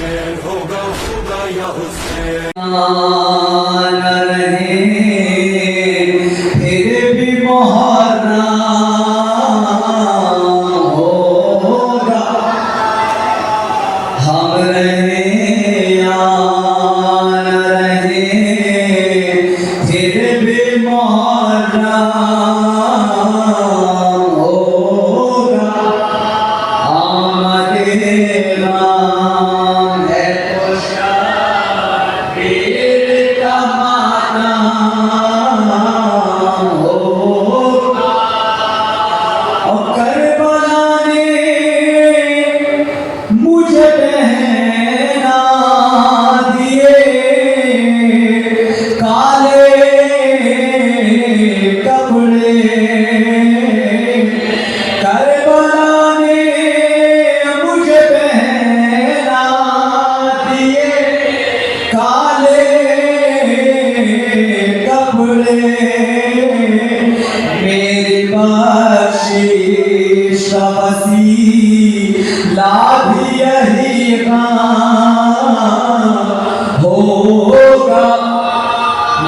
حسین ہوگا ہوگا یا حسین رہے پھر بھی محرم ہوگا ہم رہے یا نہ رہے پھر بھی محرم ہوگا آمد رام ہے تو شبیر کا ماتم ہوگا اور کربلا نے مجھے پہنا دیے کالے کپڑے کربلا نے مجھے پہنا دیے کالے کپڑے میری بخشش کا وسیلہ بھی یہی غم ہوگا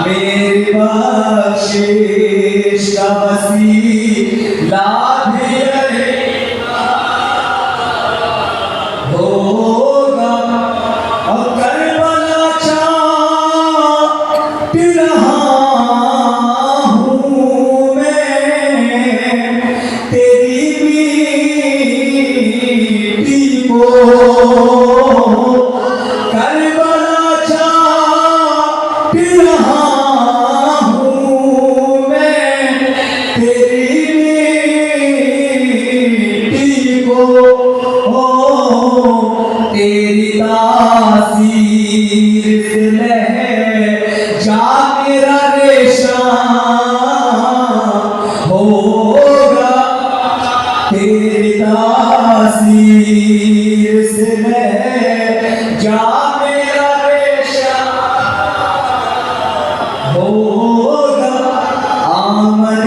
میری بخشش کا وسیلہ بھی یہی ہوگا اور کربلا چاہت رہا ہوں میں تیری بیٹی کو کربلا چاہت رہا ہوں میں تیری بیٹی کو تیری تاثیر سے لہجہ میرا ریشم ہوگا تیری تاثیر سے لہجہ میرا ریشم ہوگا آمد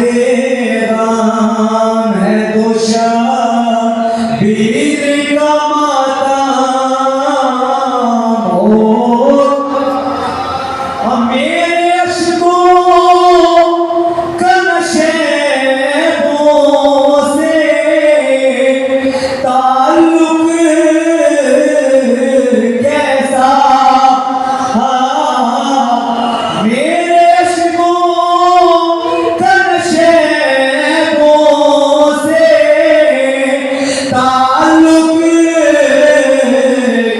رام ہے تو شبیر کا ماتم ہوگا اور میرے اشکوں کا نشیبوں سے تعلق کیسا میرے اشکوں کا نشیبوں سے تعلق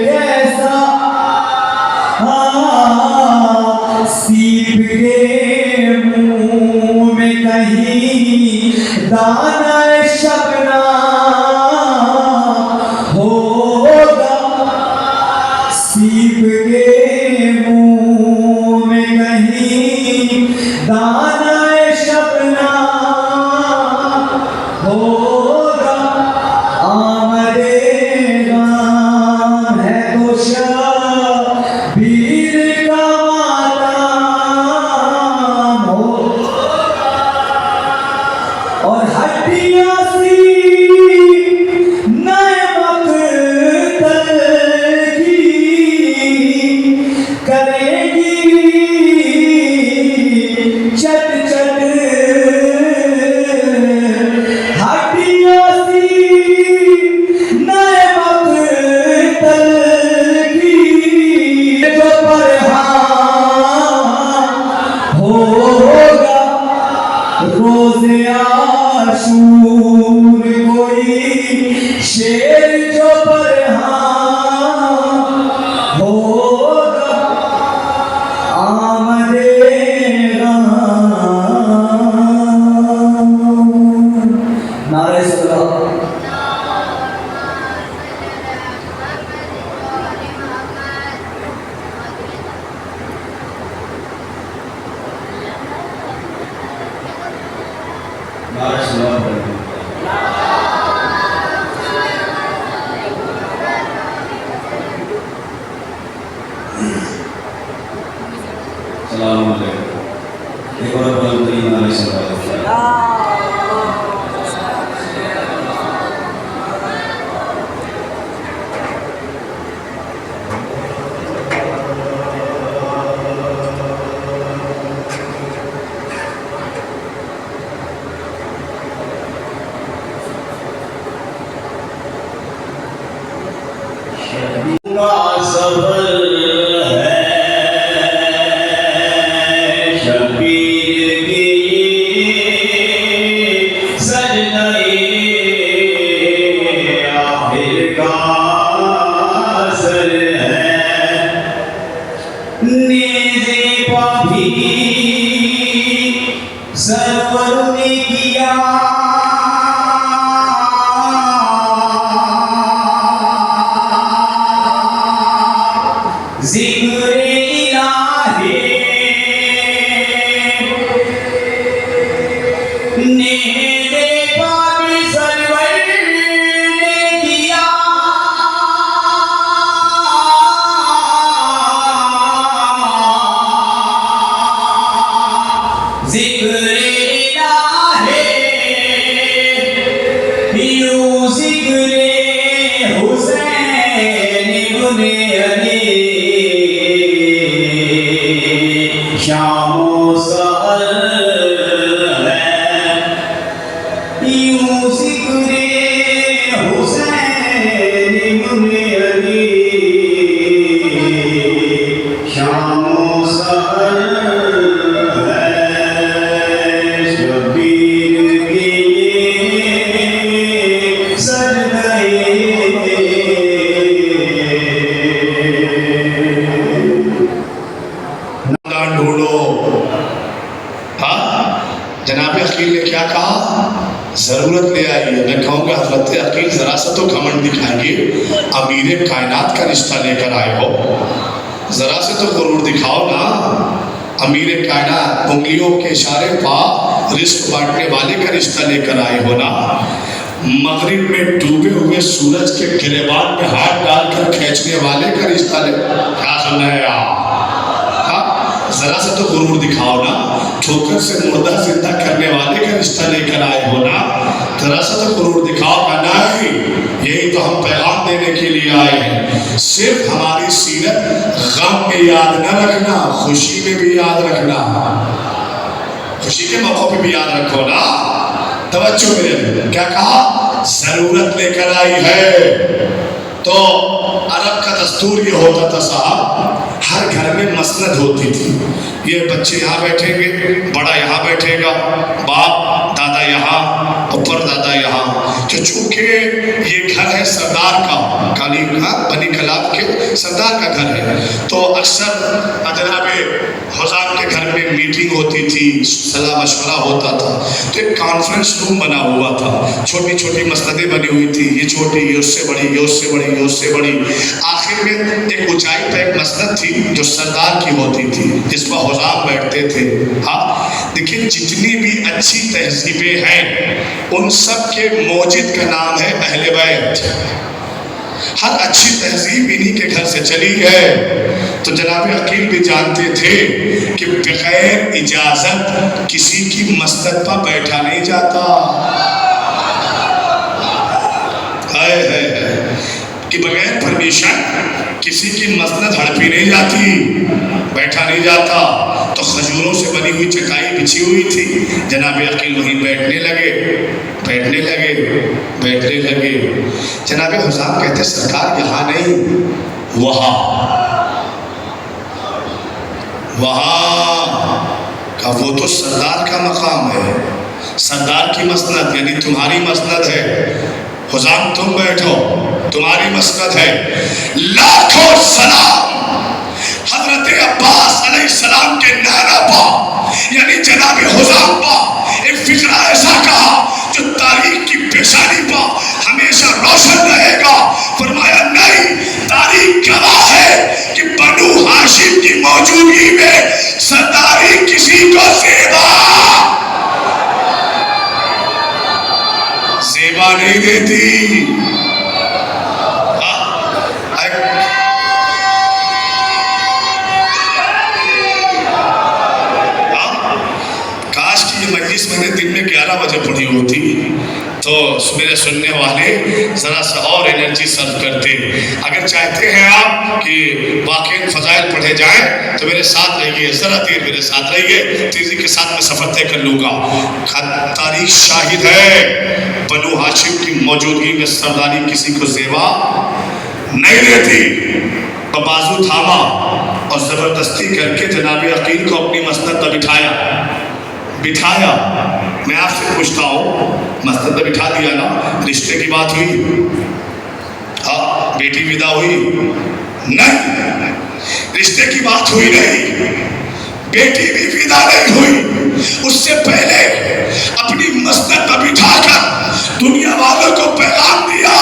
کیسا سیب کے منہ میں کہیں دانہ شبنم ہوگا سیب کے منہ میں کہیں دانہ شبنم ہوگا آمد رام ہے تو شبیر کا ماتم ہوگا اور ہڈیاں سی نئے مقتل کی کرے گی چٹ چٹ ہڈیاں سی نئے مقتل کی جو پرہان ہوگا روز عاشور کوئی شیر جو پرہان ہوگا آمد رام نعرہ صلاح نعرہ صلاح السلام علیکم ایک اور بلندی نعرہ صلاح کا سفر ہے شبیر کی سجدہ آخر کا اثر ہے نیزے پا بھی سرور نے کیا ذکر الہی نیزے پا بھی سرور نے کیا ذکر الہی یوں ذکر حسین ابن علی شام و سحر ہے یوں ذکر حسین ابن علی شام و سحر ہے شبیر کی سجدہ نام ڈھونڈو. ہاں جناب عقیل نے کیا کہا؟ ضرورت لے آئیے. میں کہوں گا حضرت عقیل ذرا سا تو گھمنڈ دکھائیں گے. امیر کائنات کا رشتہ لے کر آئے ہو, ذرا سے تو غرور دکھاؤ نا. امیر کائنات انگلیوں کے اشارے پا رزق بانٹنے والے کا رشتہ لے کر آئے ہو نا. مغرب میں ڈوبے ہوئے سورج کے گریبان میں ہاتھ ڈال کر کھینچنے والے کا رشتہ لے. کیا سننا ہے آپ؟ ذرا سا تو غرور دکھاؤ نا. ٹھوکر سے مردہ زندہ کرنے والے کا رشتہ لے کر آئے ہو نا. ذرا سا تو غرور دکھاؤ کا. نہیں, یہی تو ہم پیغام دینے کے لیے آئے ہیں. صرف ہماری سیرت غم میں یاد نہ رکھنا, خوشی میں بھی یاد رکھنا. خوشی کے موقع پہ بھی یاد رکھو نا. توجہ میرے, کیا کہا؟ ضرورت لے کر آئی ہے. تو عرب کا دستور یہ ہوتا تھا صاحب, ہر گھر میں مسند ہوتی تھی. یہ بچے یہاں بیٹھیں گے, بڑا یہاں بیٹھے گا, باپ دادا یہاں, اوپر دادا یہاں. تو چونکہ یہ گھر ہے سردار کا, بنی کلاب کے سردار کا گھر ہے, تو اکثر جناب حضام کے گھر میں میٹنگ ہوتی تھی, صلاح مشورہ ہوتا تھا. تو ایک کانفرنس روم بنا ہوا تھا, چھوٹی چھوٹی مسندیں بنی ہوئی تھی, یہ چھوٹی, یہ اس سے بڑی, یہ اس سے بڑی, یہ اس سے بڑی. آخر میں ایک اونچائی پہ ایک مسند تھی جو سردار کی ہوتی تھی, جس پر حضام بیٹھتے تھے. ہاں دیکھیں, جتنی بھی اچھی تہذیبیں ہیں ان سب کے موجد کا نام ہے اہل بیت. ہر اچھی تہذیب انہی کے گھر سے چلی ہے. تو جناب عقیل بھی جانتے تھے کہ بغیر اجازت کسی کی مسند پر بیٹھا نہیں جاتا. کہ بغیر پرمیشن کسی کی مسند ہڑپی نہیں جاتی, بیٹھا نہیں جاتا. تو کھجوروں سے بنی ہوئی چٹائی بچھی ہوئی تھی. جناب عقیل وہیں بیٹھنے لگے. جناب حضام کہتے سرکار یہاں نہیں, وہاں کہ وہ تو سردار کا مقام ہے, سردار کی مسند یعنی تمہاری مسند ہے. حضام تم بیٹھو, تمہاری مسند ہے. لاکھوں سلام حضرت عباس علیہ السلام کے نہرہ پا یعنی جناب حضام پا ایک فکرہ ایسا کہا جو تاریخ کی پیشانی پا ہمیشہ روشن رہے گا. فرمایا نہیں, تاریخ گواہ ہے کہ بنو ہاشم کی موجودگی میں سرداری کسی کو زیبا نہیں دیتی. کاش کی یہ مجلس میں نے دن میں 11 بجے پڑھی ہوتی تو میرے سننے والے ذرا سا اور انرجی سرو کرتے. اگر چاہتے ہیں آپ کہ واقعی فضائل پڑھے جائیں تو میرے ساتھ رہیے, ذرا دیر میرے ساتھ رہیے, تیزی کے ساتھ میں سفر طے کر لوں گا. تاریخ شاہد ہے بنو ہاشم کی موجودگی میں سرداری کسی کو زیبا نہیں دیتی. تو بازو تھاما اور زبردستی کر کے جناب عقیل کو اپنی مسند پر بٹھایا. میں آپ سے پوچھتا ہوں، مسند پر بٹھا دیا نا، رشتے کی بات ہوئی؟ ہاں، بیٹی ودا ہوئی؟ نہیں، رشتے کی بات ہوئی نہیں، بیٹی بھی ودا نہیں ہوئی. اس سے پہلے اپنی مسند پر بٹھا کر دنیا والوں کو پیغام دیا،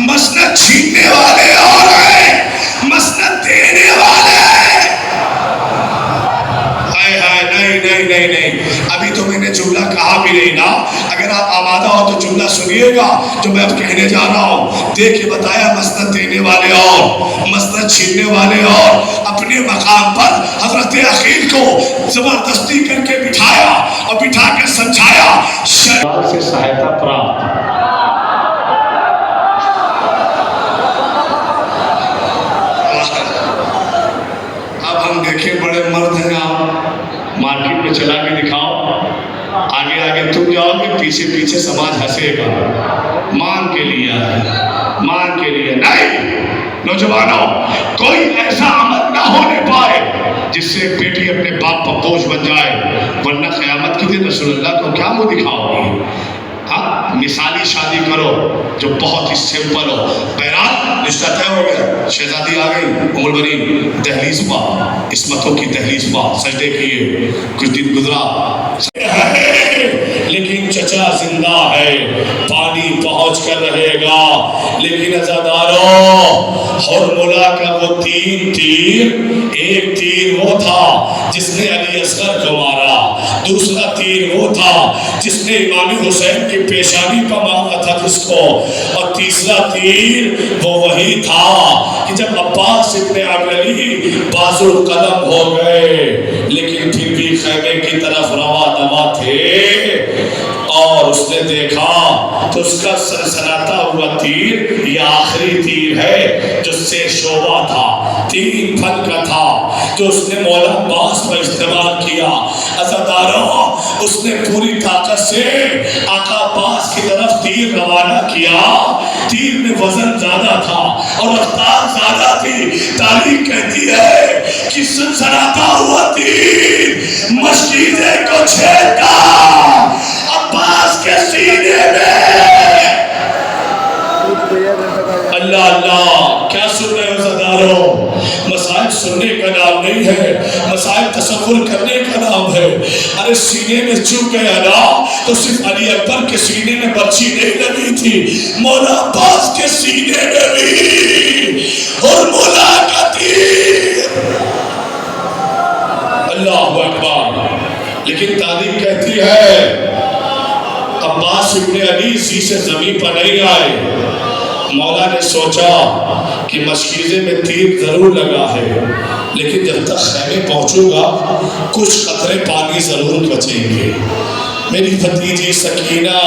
مسند چھیننے والے اور ہیں، مسند دینے والے ہیں. نہیں، ابھی تو میں نے جملہ کہا بھی نہیں نا. اگر آپ آمادہ ہو تو جملہ سنیے گا جو میں اب کہنے جا رہا ہوں. دیکھیے، بتایا مسند دینے والے اور مسند چھیننے والے اور. اپنے مقام پر حضرت عقیل کو زبردستی کر کے بٹھایا اور بٹھا کے سمجھایا شریعت سے سہایتا پراپت. اب ہم دیکھیں، بڑے مرد ہیں آپ، مارکیٹ میں چلا کے دکھاؤ، آگے تم جاؤ گے، پیچھے سماج ہنسے گا. مانگ کے لیے نہیں. نوجوانوں، کوئی ایسا عمل نہ ہونے پائے جس سے بیٹی اپنے باپ پر بوجھ بن جائے، ورنہ قیامت کے دن رسول اللہ کو کیا منہ دکھاؤ گی؟ ہاں، مثالی شادی کرو جو بہت ہی سمپل ہو. بہرحال رشتہ طے ہو گیا، شہزادی آ گئی، ام البنین دہلیز پا، عصمتوں کی دہلیز پا، سجدے کیے، کچھ دن گزرا، لیکن چچا زندہ ہے، پانی پہنچ کر رہے گا. لیکن عزاداروں، حرملہ کا وہ 3 تیر، ایک تیر وہ تھا جس نے علی اصغر کو مارا، دوسرا تیر وہ تھا جس نے امام حسین کی پیشانی پر مارا تھا جس کو، اور تیسرا تیر وہ وہی تھا کہ جب عباس ابن عبدالعلی بازو قلم ہو گئے، لیکن پھر بھی خیمے کی طرف روا دوا تھے، اور اس نے دیکھا تو اس کا سنسناتا ہوا تیر یہ آخری تیر ہے جو سے شعبہ تھا، 3 پھل کا تھا، جو اس نے مولا عباس پر استعمال کیا. عزاداروں، اس نے پوری طاقت سے آقا عباس کی طرف تیر روانہ کیا. تیر میں وزن زیادہ تھا اور رفتار زیادہ تھی. تاریخ کہتی ہے کہ سنسناتا ہوا تیر مشکیزے کو چھیڑتا عباس کے سینے میں. اللہ اللہ، کیا سن رہے ہو زداروں؟ مسائل سننے کا نام نہیں ہے، مسائل تصور کرنے کا نام ہے. ارے سینے میں چوب گیا نا تو صرف علی اکبر کے سینے میں برچی نہیں لگی تھی، مولا عباس کے سینے میں بھی حرملہ کا تیر. اللہ اکبر. لیکن تاریخ کہتی ہے عباس ابن علی سی سے زمین پر نہیں آئے. مولا نے سوچا کہ مشکیزے میں تیر ضرور لگا ہے، لیکن جب تک خیمے پہنچوں گا کچھ قطرے پانی ضرور بچیں گے. میری بھتیجی سکینہ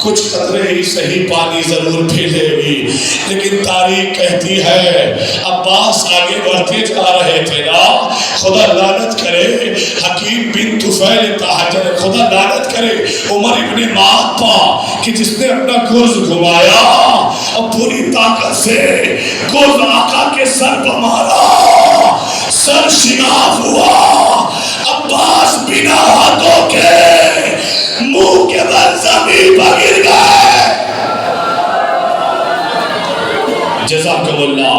کچھ قطرے ہی صحیح پانی ضرور پی لے گی. لیکن تاریخ کہتی ہے عباس آگے بڑھتے جا رہے تھے نا. خدا لعنت کرے حکیم بن طفیل تاجر، خدا لعنت کرے عمر ابن معطا کہ جس نے اپنا گرز گھمایا اور پوری طاقت سے گرز آقا کے سر پر مارا، سر شناف ہوا. عباس بنا ہاتھوں کے منہ کے بل زمین پر گر گئے. جزاکم اللہ.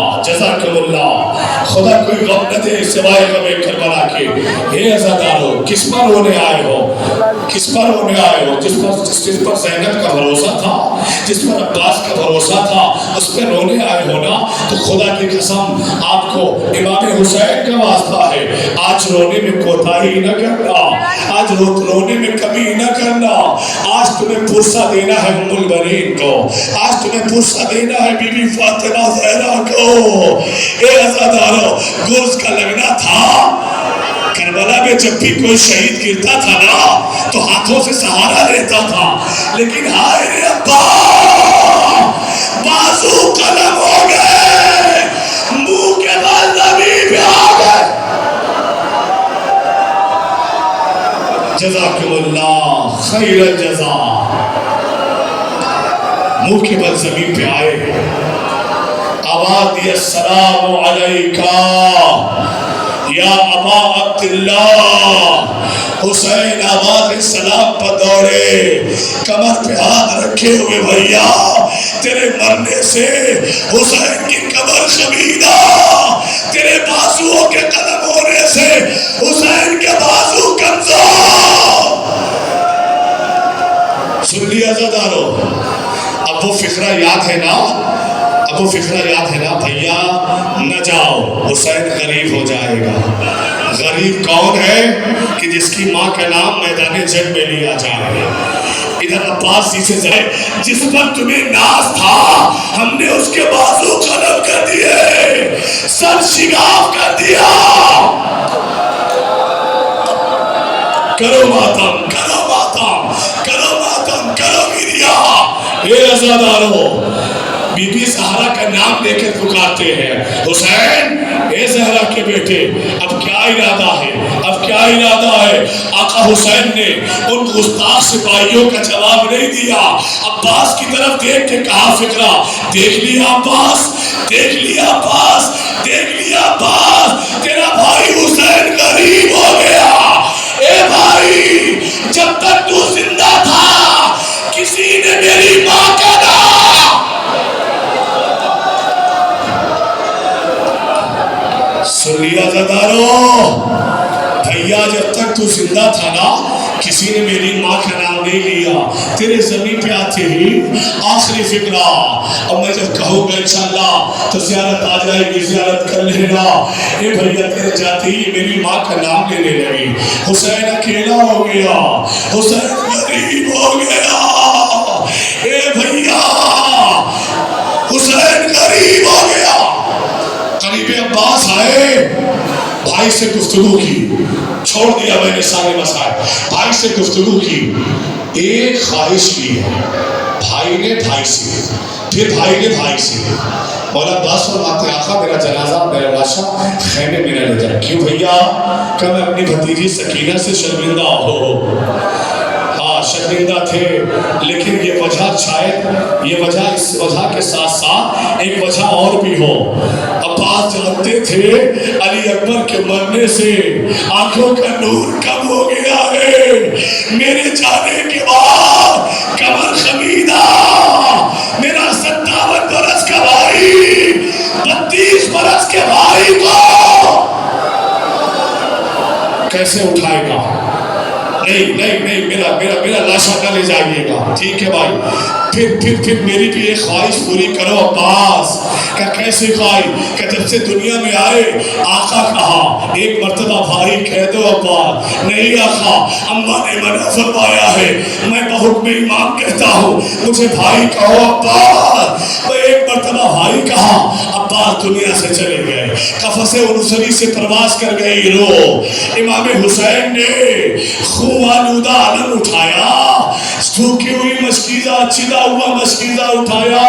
خدا کوئی غم نہ دے سوائے غم کربلا کے. اے عزادارو، کس پر رونے آئے ہو؟ جس پر زینب کا بھروسہ تھا، جس پر عباس کا بھروسہ تھا، اس پر رونے آئے ہو نا. تو خدا کی قسم آپ کو امام حسین کا واسطہ ہے، آج رونے میں کوتاہی نہ کرنا، آج رونے میں کمی نہ کرنا. آج تمہیں پرسہ دینا ہے ام البنین کو، آج تمہیں پرسہ دینا ہے بی بی فاطمہ زہرا کو. اے عزادارو، گرز کا لگنا تھا. کربلا میں جب بھی کوئی شہید گرتا تھا نا تو ہاتھوں سے سہارا لیتا تھا، لیکن ہائے رے ابا، بازو قلم ہو گئے، منہ کے بال زمین پہ آ گئے. جزاکم اللہ خیر الجزا. منہ کے بال زمین پہ آئے. آواز دی السلام علیکہ یا ابا عبداللہ. حسین آواز سلام پر دوڑے, کمر پہ ہاتھ رکھے ہوئے, بھیا تیرے مرنے سے حسین کی کمر خمیدہ, تیرے بازوؤں کے قدم ہونے سے حسین کے بازو کمزور. سن لیا زدارو, اب وہ فکرہ یاد ہے نا, اب وہ فکرہ یاد ہے نا, بھیا نہ جاؤ حسین غریب ہو جائے گا. غریب کون ہے کہ جس کی ماں کا نام میدان جنگ میں لیا جائے. ادھر عباس جی سے جائے, جس پر تمہیں ناز تھا ہم نے اس کے بازو قلم کر دیے, سر شگاف کر دیا. کرو ماتم, کرو ماتم, کرو ماتم, کرو گریا. اے عزادارو, بی بی زہرا کا نام لے کر پکارتے ہیں, حسین اے زہرا کے بیٹے اب کیا ارادہ ہے, اب کیا ارادہ ہے. آقا حسین نے ان گستاخ سپاہیوں کا جواب نہیں دیا, عباس کی طرف دیکھ کے کہا فکرہ, دیکھ لیا عباس, دیکھ لیا عباس, دیکھ لیا عباس, تیرا بھائی حسین غریب ہو گیا. اے بھائی جب تک تو زندہ تھا کسی نے میری ماں کا نام. سن لیا زدارو, بھیا جب تک تو زندہ تھا نا کسی نے میری ماں کا نام نہیں لیا. تیرے زمین پہ آتے ہی آخری فکرہ, اب میں جب کہوں گا انشاءاللہ تو زیارت آ جائے گی, زیارت کر لینا. اے بھیا تیرے جاتے ہی میری ماں کا نام لینے لگی. حسین اکیلا ہو گیا, حسین غریب ہو گیا. اے بھیا حسین غریب ہو گیا. قریب عباس آئے, بھائی سے گفتگو کی, چھوڑ دیا میں نے سارے مسائل, بھائی سے گفتگو کی. ایک خواہش کی ہے بھائی نے بھائی سے, پھر بھائی نے بھائی سے. مولا عباس فرماتے آقا میرا جنازہ میرا لاشا خیمے میں نہ لے جائے. کیوں بھیا؟ کہ میں اپنی بھتیجی سکینہ سے شرمندہ ہو. شرمندہ تھے, لیکن یہ وجہ شاید یہ وجہ اس وجہ کے ساتھ ساتھ ایک وجہ اور بھی ہو. عباس جانتے تھے علی اکبر کے مرنے سے آنکھوں کا نور کم ہو گیا ہے, میرے جانے کے بعد کمر خمیدہ میرا 57 برس کا بھائی 32 برس کے بھائی کو کیسے اٹھائے گا. نہیں نہیں نہیں, میرا لاشا نہ لے جائیے گا. ٹھیک ہے بھائی, پھر میری بھی ایک خواہش پوری کرو عباس. کہ کیسے خواہش؟ کہ جب سے دنیا میں آئے آقا کہا ایک مرتبہ بھائی کہہ دو عباس. نہیں آقا, اماں نے منع فرمایا ہے, میں بحکم امام کہتا ہوں مجھے بھائی کہو عباس. میں ایک مرتبہ بھائی کہا, عباس دنیا سے چلے گئے, قفص انصری سے پرواز کر گئی روح. امام حسین نے خوب آلودہ علم اٹھایا, سوکھی ہوئی مشکیزہ چلا ہوا مشکیزہ اٹھایا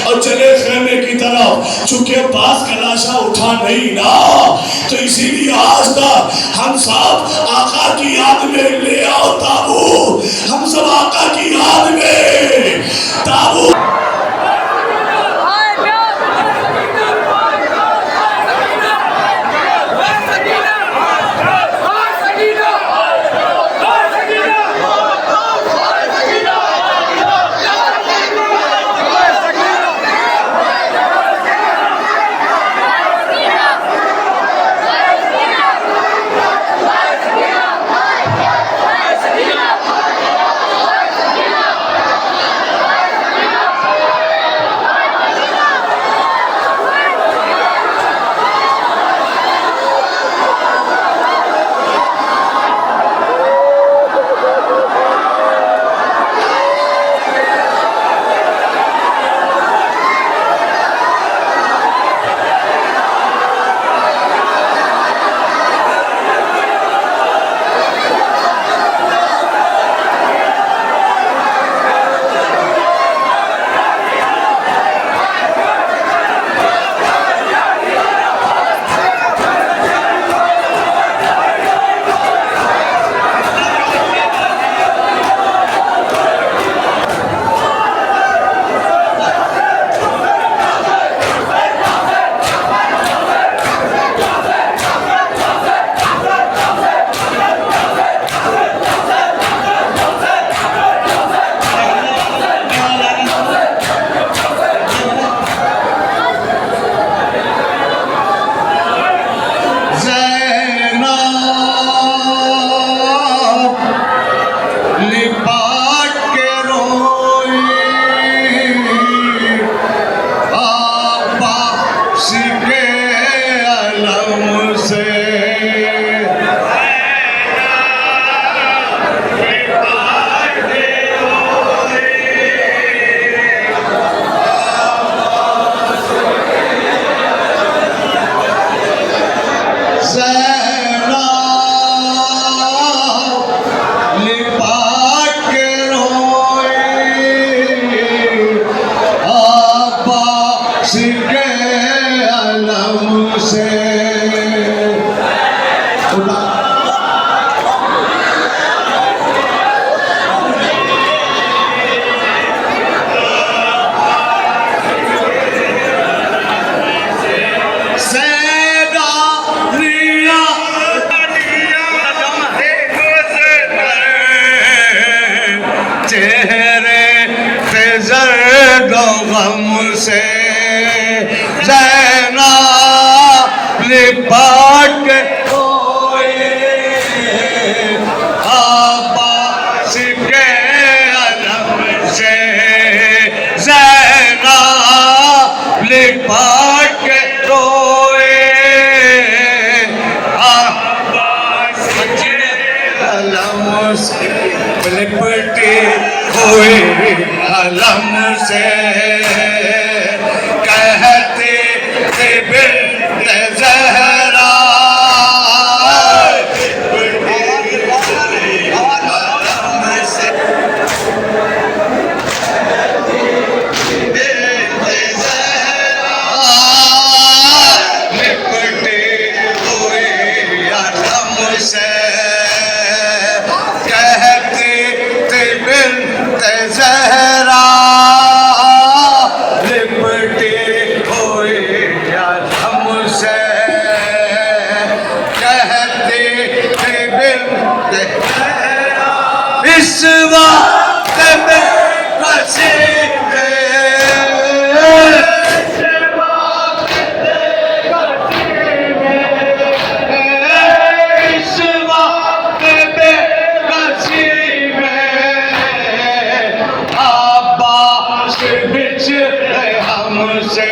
اور چلے خیمے کی طرف. چونکہ عباس کا لاشا اٹھا نہیں نا, تو اسی لیے آج تک ہم سب آقا کی یاد میں لے آؤ تابوت, ہم سب آقا کی یاد میں تابوت. غم سے زینب لپٹ کے روئے عباس کے علم سے زینب لپٹ کے روئے عباس کے علم سے لپٹے ہوئے علم سے کہتے تھے بنت زہرا اس وقت میں قصیدے اس وقت میں قصیدے عباس بچھڑے ہم سے